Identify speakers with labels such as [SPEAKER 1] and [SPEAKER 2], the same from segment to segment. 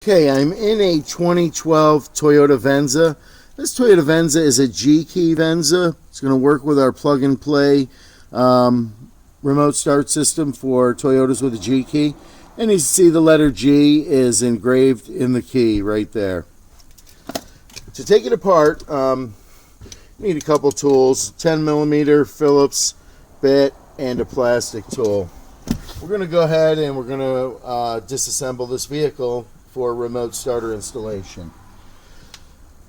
[SPEAKER 1] Okay, I'm in a 2012 Toyota Venza. This Toyota Venza is a G-key Venza. It's going to work with our plug-and-play remote start system for Toyotas with a G-key. And you see the letter G is engraved in the key right there. To take it apart, you need a couple tools, 10mm Phillips bit and a plastic tool. We're going to go ahead and we're going to disassemble this vehicle for remote starter installation.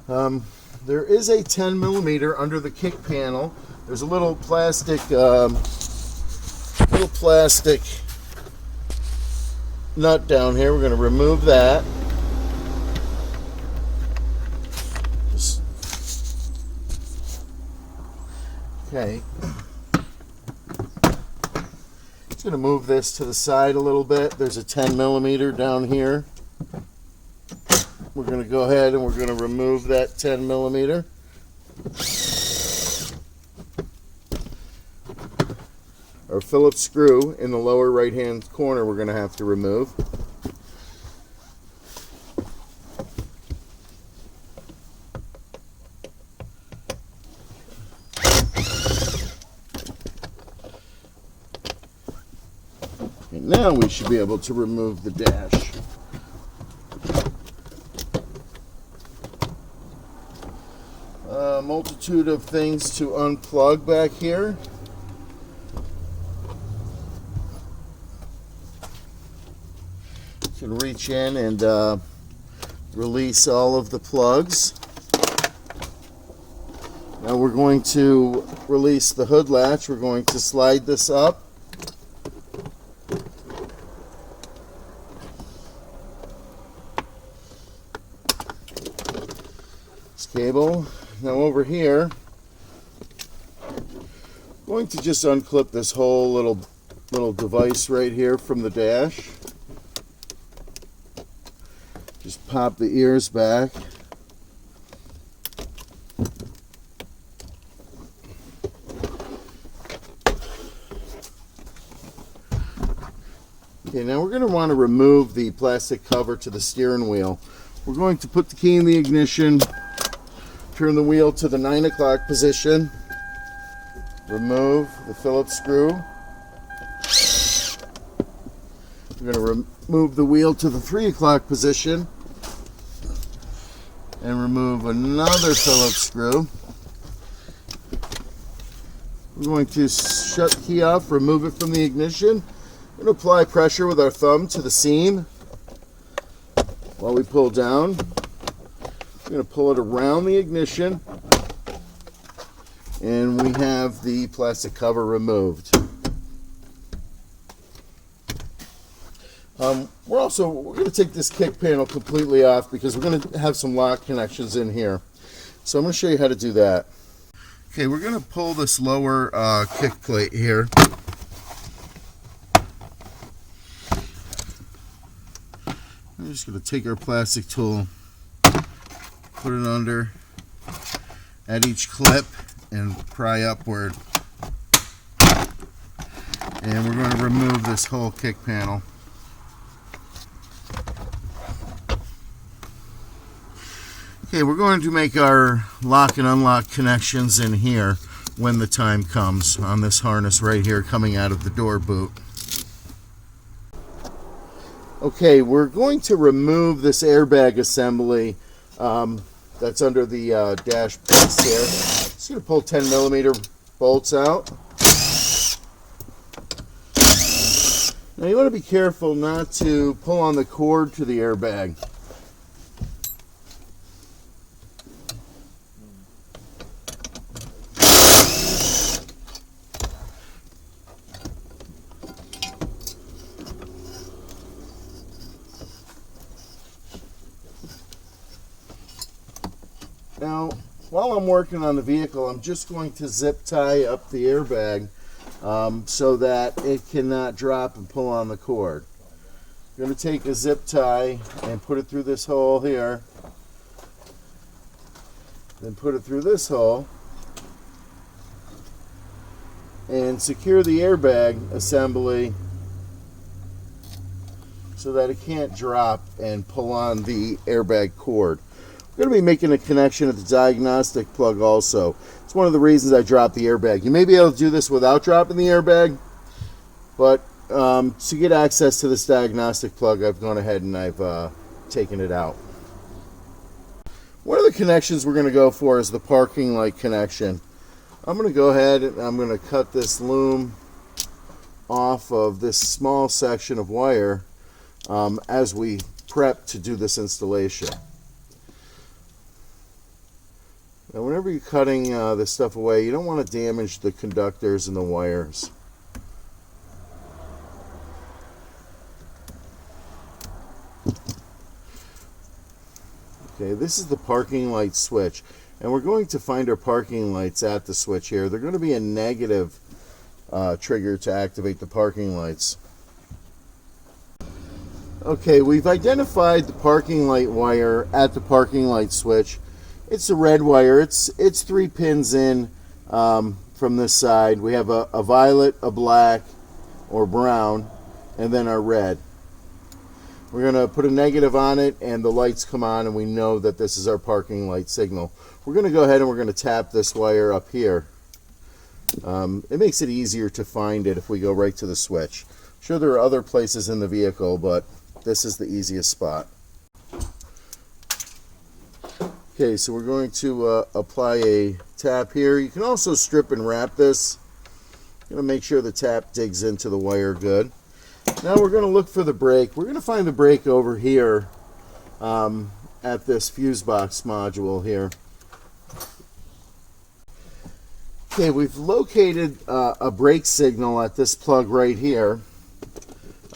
[SPEAKER 1] There is a 10mm under the kick panel. There's a little plastic nut down here. We're going to remove that. Okay. Just going to move this to the side a little bit. There's a 10mm down here. We're going to go ahead and we're going to remove that 10mm. Our Phillips screw in the lower right hand corner we're going to have to remove. And now we should be able to remove the dash. A multitude of things to unplug back here. You can reach in and release all of the plugs. Now we're going to release the hood latch. We're going to slide this up. Cable. Now over here, I'm going to just unclip this whole little device right here from the dash. Just pop the ears back. Okay, now we're going to want to remove the plastic cover to the steering wheel. We're going to put the key in the ignition. Turn the wheel to the 9 o'clock position. Remove the Phillips screw. We're going to remove the wheel to the 3 o'clock position. And remove another Phillips screw. We're going to shut the key off, remove it from the ignition. We're going to apply pressure with our thumb to the seam while we pull down. We're going to pull it around the ignition, and we have the plastic cover removed. We're going to take this kick panel completely off because we're going to have some lock connections in here. So I'm going to show you how to do that. Okay, we're going to pull this lower kick plate here. I'm just going to take our plastic tool, put it under at each clip and pry upward. And we're going to remove this whole kick panel. Okay, we're going to make our lock and unlock connections in here when the time comes on this harness right here coming out of the door boot. Okay, we're going to remove this airbag assembly that's under the dash piece here. Just going to pull 10mm bolts out. Now you want to be careful not to pull on the cord to the airbag. Now, while I'm working on the vehicle, I'm just going to zip tie up the airbag so that it cannot drop and pull on the cord. I'm going to take a zip tie and put it through this hole here, then put it through this hole, and secure the airbag assembly so that it can't drop and pull on the airbag cord. We're going to be making a connection at the diagnostic plug also. It's one of the reasons I dropped the airbag. You may be able to do this without dropping the airbag, but to get access to this diagnostic plug, I've gone ahead and I've taken it out. One of the connections we're going to go for is the parking light connection. I'm going to go ahead and I'm going to cut this loom off of this small section of wire as we prep to do this installation. Now, whenever you're cutting this stuff away, you don't want to damage the conductors and the wires. Okay, this is the parking light switch, and we're going to find our parking lights at the switch here. They're going to be a negative trigger to activate the parking lights. Okay, we've identified the parking light wire at the parking light switch. It's a red wire. It's 3 pins in from this side. We have a violet, a black, or brown, and then our red. We're going to put a negative on it, and the lights come on, and we know that this is our parking light signal. We're going to go ahead and we're going to tap this wire up here. It makes it easier to find it if we go right to the switch. I'm sure there are other places in the vehicle, but this is the easiest spot. Okay, so we're going to apply a tap here. You can also strip and wrap this. I'm going to make sure the tap digs into the wire good. Now we're going to look for the brake. We're going to find the brake over here at this fuse box module here. Okay, we've located a brake signal at this plug right here.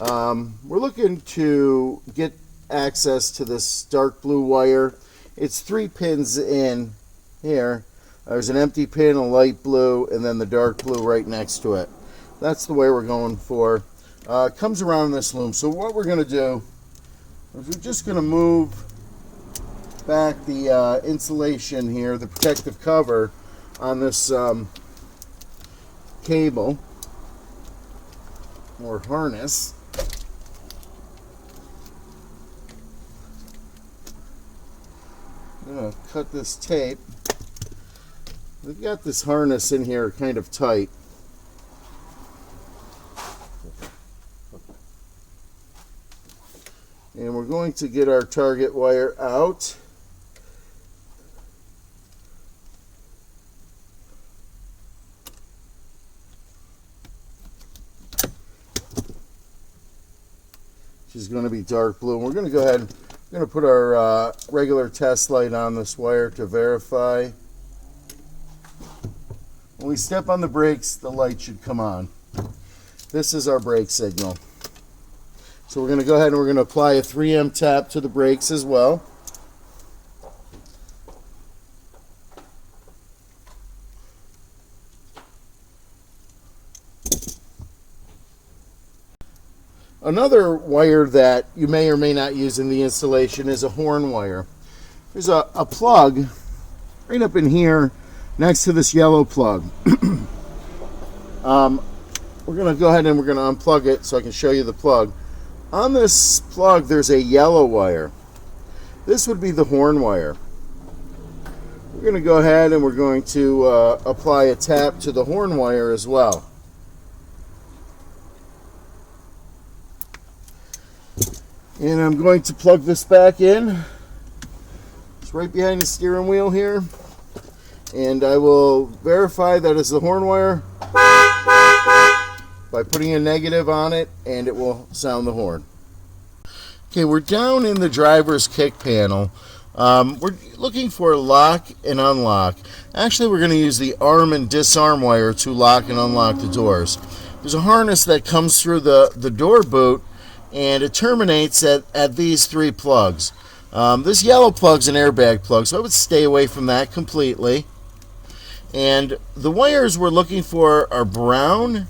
[SPEAKER 1] We're looking to get access to this dark blue wire. It's 3 pins in here. There's an empty pin, a light blue, and then the dark blue right next to it. That's the way we're going for. It comes around this loom. So what we're going to do is we're just going to move back the insulation here, the protective cover on this cable or harness. I'm going to cut this tape. We've got this harness in here kind of tight. And we're going to get our target wire out. Which is going to be dark blue. And we're going to go ahead and we're going to put our regular test light on this wire to verify. When we step on the brakes, the light should come on. This is our brake signal. So we're going to go ahead and we're going to apply a 3M tap to the brakes as well. Another wire that you may or may not use in the installation is a horn wire. There's a plug right up in here next to this yellow plug. We're going to go ahead and we're going to unplug it so I can show you the plug. On this plug there's a yellow wire. This would be the horn wire. We're going to go ahead and we're going to apply a tap to the horn wire as well. And I'm going to plug this back in. It's right behind the steering wheel here. And I will verify that it's the horn wire by putting a negative on it, and it will sound the horn. Okay, we're down in the driver's kick panel. We're looking for lock and unlock. Actually, we're going to use the arm and disarm wire to lock and unlock the doors. There's a harness that comes through the door boot, and it terminates at these 3 plugs. This yellow plug's an airbag plug, so I would stay away from that completely. And the wires we're looking for are brown,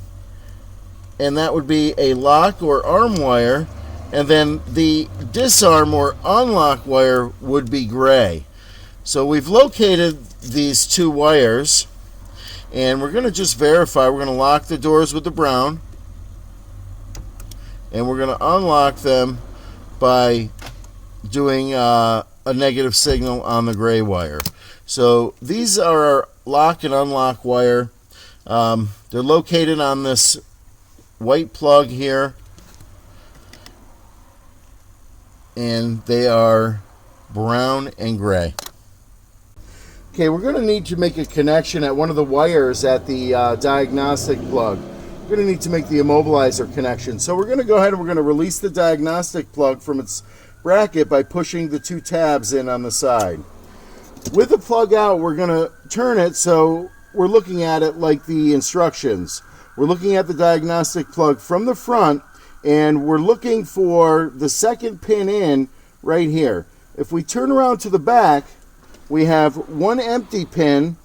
[SPEAKER 1] and that would be a lock or arm wire, and then the disarm or unlock wire would be gray. So we've located these 2 wires, and we're going to just verify. We're going to lock the doors with the brown, and we're going to unlock them by doing a negative signal on the gray wire. So these are our lock and unlock wire. They're located on this white plug here, and they are brown and gray. Okay, we're going to need to make a connection at one of the wires at the diagnostic plug. We're going to need to make the immobilizer connection. So we're going to go ahead and we're going to release the diagnostic plug from its bracket by pushing the two tabs in on the side. With the plug out, we're going to turn it so we're looking at it like the instructions. We're looking at the diagnostic plug from the front, and we're looking for the second pin in right here. If we turn around to the back, we have one empty pin.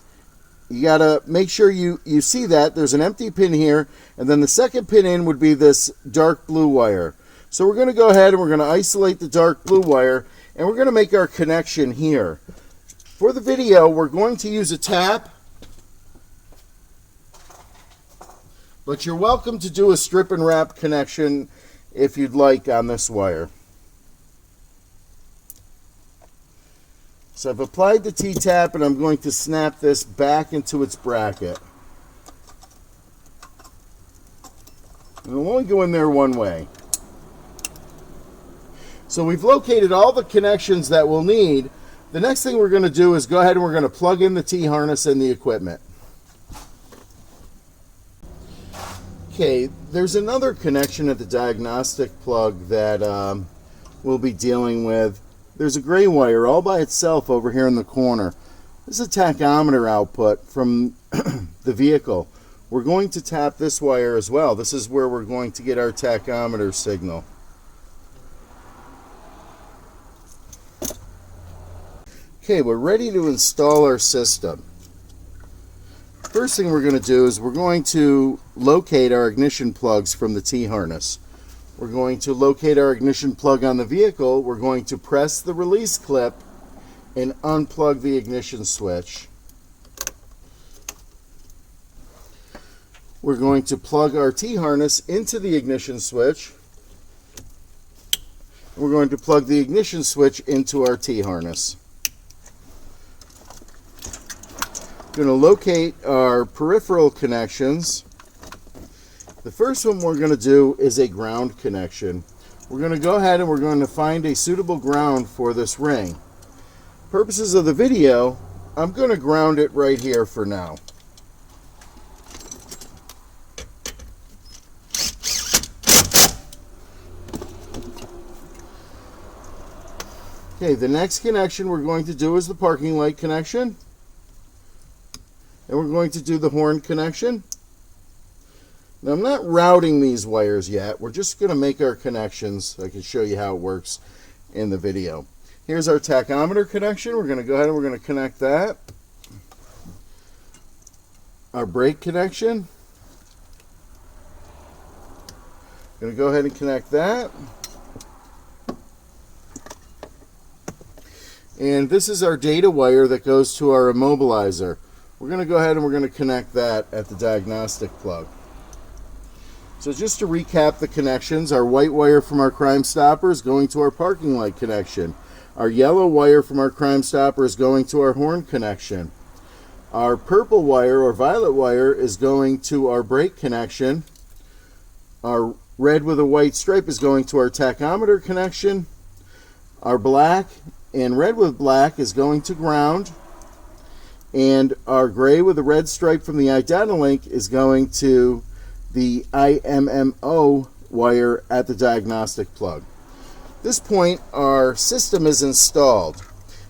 [SPEAKER 1] You got to make sure you see that. There's an empty pin here, and then the second pin in would be this dark blue wire. So we're going to go ahead and we're going to isolate the dark blue wire, and we're going to make our connection here. For the video, we're going to use a tap, but you're welcome to do a strip and wrap connection if you'd like on this wire. So I've applied the T-tap, and I'm going to snap this back into its bracket. And it'll only go in there one way. So we've located all the connections that we'll need. The next thing we're going to do is go ahead and we're going to plug in the T-harness and the equipment. Okay, there's another connection at the diagnostic plug that we'll be dealing with. There's a gray wire all by itself over here in the corner. This is a tachometer output from the vehicle. We're going to tap this wire as well. This is where we're going to get our tachometer signal. Okay, we're ready to install our system. First thing we're going to do is we're going to locate our ignition plugs from the T-harness. We're going to locate our ignition plug on the vehicle. We're going to press the release clip and unplug the ignition switch. We're going to plug our T-harness into the ignition switch. We're going to plug the ignition switch into our T-harness. We're going to locate our peripheral connections. The first one we're going to do is a ground connection. We're going to go ahead and we're going to find a suitable ground for this ring. Purposes of the video, I'm going to ground it right here for now. Okay, the next connection we're going to do is the parking light connection. And we're going to do the horn connection. Now, I'm not routing these wires yet. We're just going to make our connections. I can show you how it works in the video. Here's our tachometer connection. We're going to go ahead and we're going to connect that. Our brake connection. Going to go ahead and connect that. And this is our data wire that goes to our immobilizer. We're going to go ahead and we're going to connect that at the diagnostic plug. So just to recap the connections, our white wire from our Crime Stopper is going to our parking light connection. Our yellow wire from our Crime Stopper is going to our horn connection. Our purple wire or violet wire is going to our brake connection. Our red with a white stripe is going to our tachometer connection. Our black and red with black is going to ground. And our gray with a red stripe from the Identilink is going to the IMMO wire at the diagnostic plug. At this point, our system is installed.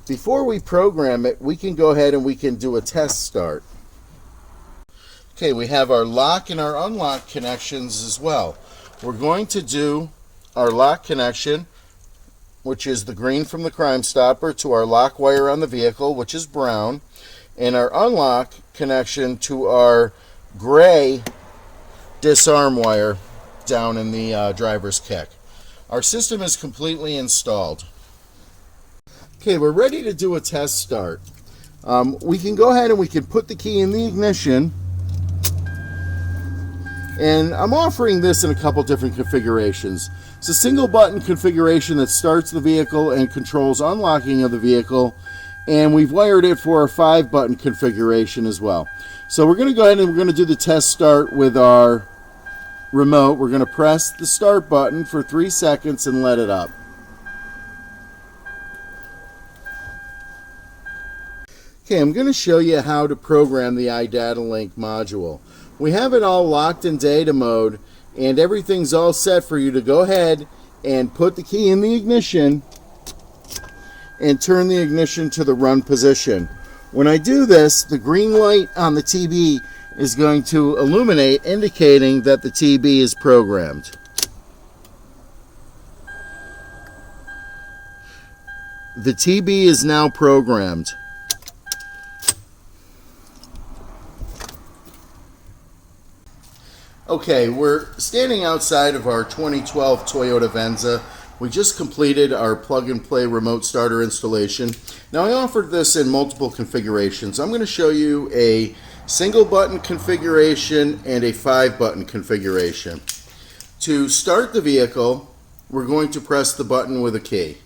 [SPEAKER 1] Before we program it, we can go ahead and we can do a test start. Okay, we have our lock and our unlock connections as well. We're going to do our lock connection, which is the green from the Crime Stopper, to our lock wire on the vehicle, which is brown, and our unlock connection to our gray disarm wire down in the driver's kick. Our system is completely installed. Okay, we're ready to do a test start. We can go ahead and we can put the key in the ignition, And I'm offering this in a couple different configurations. It's a single button configuration that starts the vehicle and controls unlocking of the vehicle. And we've wired it for a 5-button configuration as well. So we're going to go ahead and we're going to do the test start with our remote. We're going to press the start button for 3 seconds and let it up. Okay, I'm going to show you how to program the iDataLink module. We have it all locked in data mode, and everything's all set for you to go ahead and put the key in the ignition and turn the ignition to the run position. When I do this, the green light on the TB is going to illuminate, indicating that the TB is programmed. The TB is now programmed. Okay, we're standing outside of our 2012 Toyota Venza. We just completed our plug-and-play remote starter installation. Now, I offered this in multiple configurations. I'm going to show you a single button configuration and a 5-button configuration. To start the vehicle, we're going to press the button with a key.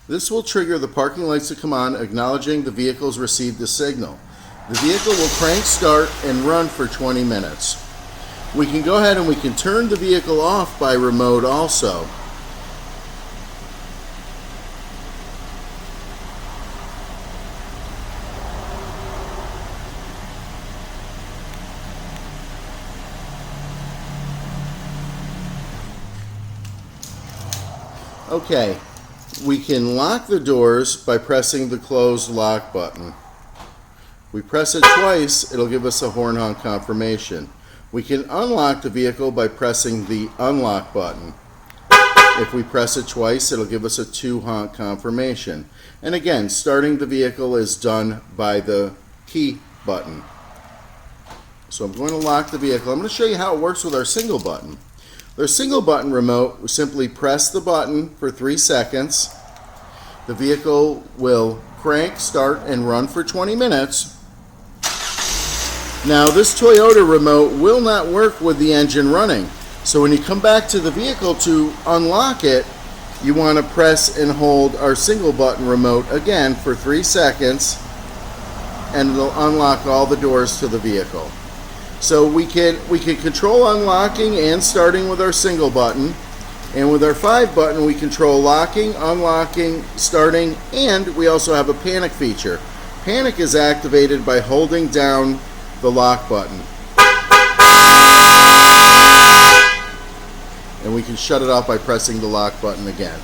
[SPEAKER 1] This will trigger the parking lights to come on, acknowledging the vehicle's received a signal. The vehicle will crank start and run for 20 minutes. We can go ahead and we can turn the vehicle off by remote also. Okay, we can lock the doors by pressing the closed lock button. We press it twice, it'll give us a horn honk confirmation. We can unlock the vehicle by pressing the unlock button. If we press it twice, it'll give us a 2-honk confirmation. And again, starting the vehicle is done by the key button. So I'm going to lock the vehicle. I'm going to show you how it works with our single button. Our single button remote, we simply press the button for 3 seconds. The vehicle will crank, start, and run for 20 minutes. Now, this Toyota remote will not work with the engine running. So when you come back to the vehicle to unlock it, you want to press and hold our single button remote again for 3 seconds, and it'll unlock all the doors to the vehicle. So we can control unlocking and starting with our single button, and with our 5-button we control locking, unlocking, starting, and we also have a panic feature. Panic is activated by holding down the lock button, and we can shut it off by pressing the lock button again.